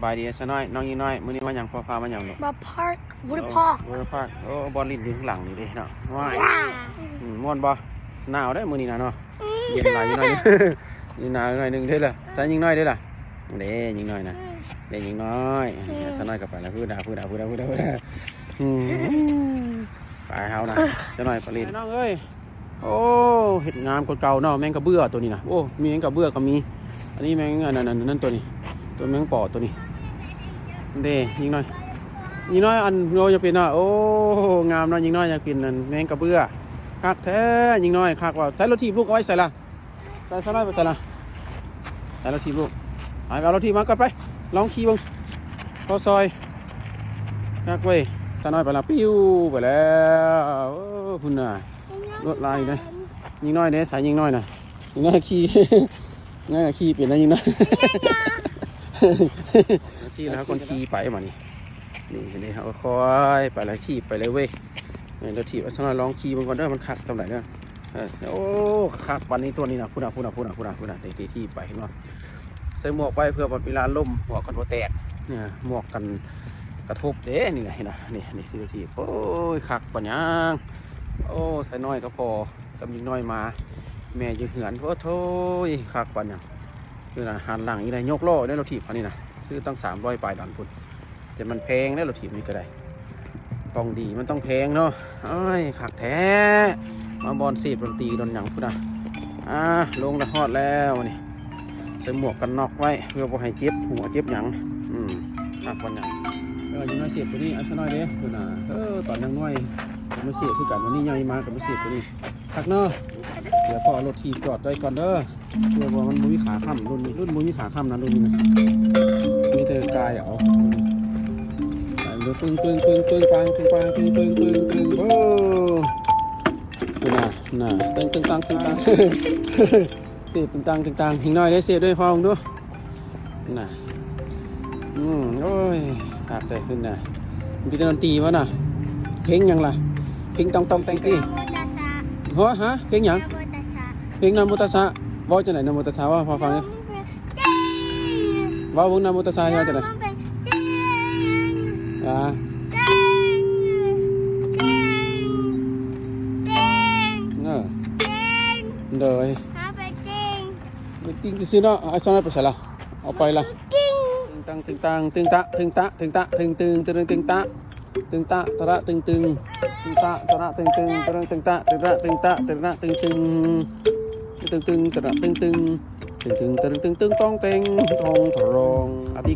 บายดีซะน้อยน้องยิ่งน้อยมื้อนี้มาหยังพอพามาหยังลูก มาพาร์ควูดพาร์คว อร์พาร์คโอ้บอลลินอยู่ข้างหลังนี่เด้เนาะว้ายม่วนบ่หนาวได้อมื้อนี้นะเนาะเย็นหลายอยู่หน่อย นี่หนาวหน่อยนึงเด้อล่ะแต่ยิ่งน้อยเด้อล่ะเด้ยิ่งน้อยนะเด้ยิ่งน้อยซะน้อยก็ไปแล้วพูดไปเฮานะซะน้อยปลินน้องเอ้ยโอ้เฮ็ดงามกว่าเก่าเนาะแมงกระเบื้อตัวนี้นะโอ้มีแมงกระเบื้อก็มีอันนี้แมงอันนั้นตัวนี้ตัวแมงปอตัวนี้เด้ยิ่งน้อยอันโรจะเป็นโอ้งามเนาะยิ่งน้อยอยากเป็นนั่นแมงกระเบื้อคักแท้ยิ่งน้อยคักว่าใช้รถถีบลูกเอาไว้ใส่ละใส่ซะน้อยไปใส่ละใส่รถถีบลูกเอารถถีบมาก่อนไปลองขี่บ้างพอซอยคักเว้ยซะน้อยไปละปิ้วไปแล้วโอ้พุ่นน่ะรถลายนะยิ่งน้อยเด้สายยิ่งน้อยน่ะยิ่งน้อยขี่ ง่ายขี่เปลี่ยนได้ยิ่งน้อยขี่แล้วคนขี่ไปมานี่เห็นไหมเขาคอยไปแล้วขี่ไปเลยเว้ยเราถีบเอาสักหน่อยลองขี่มันก่อนเด้อมันคักสำหรับเนี่ยโอ้คักวันนี้ตัวนี้นะพูดนะเด็กที่ไปเห็นไหมใส่หมวกไปเพื่อแบบเวลาล่มหมวกกันหัวแตกเนี่ยหมวกกันกระทบเด้นี่ไงเห็นไหมนี่ที่เราถีบโอ้ยคักปัญญาโอ้ใส่น้อยก็พอกำยิงน้อยมาแม่ยืนเหือนโอ้โถยคักปัญญาคือนะหันหลังอีไรยกล้อได้เราถีบเขานี่นะซื้อตั้ง300ปลายดอนพุ่นแต่มันแพงได้เราถีบนี่ก็ได้กองดีมันต้องแพงเนาะเอ้ยขักแท้มาบอลเสียบดนตรีโดนหยังพุ่นลงแล้วฮอดแล้วนี่ใส่หมวกกันน็อกไว้เพื่อบ่ให้เจ็บหัวเจ็บหยังขักวันหยังยังน้อยเสียบตัวนี้เอาซะหน่อยเด้พุ่นน่ะตอนยังน้อยมาเสียบคือกันวันนี้ใหญ่มากับมาเสียบตัวนี้ขักเนาะเดี๋ยวพอรถทีจอดไว้ก่อนเด้อเพื่อว่ามันมุ้ยขาค่ำรุ่นมุ้ยขาค่ำนะรุ่นนี้นะมีแต่กายเอาปึ้งโอ้น่ะตึงตังเสียบตึงตังหิงน้อยได้เสียบด้วยพอดูน่ะโอ้ยขาดได้ขึ้นน่ะมีแต่ดนตรีวะน่ะเพลงยังล่ะเพลงต้องแต่งตีฮะเพลงยังเพลงนำมุตสะว่าจะไหนนำมุตสะว่าพอฟังว่าวงนำมุตสะว่าจะไหนเลยติ้งซื้อเนาะไอ้ซ้อนไปใส่ละเอาไปละตึงตะตึงตะตระตึงต้องเต็งทองทรอง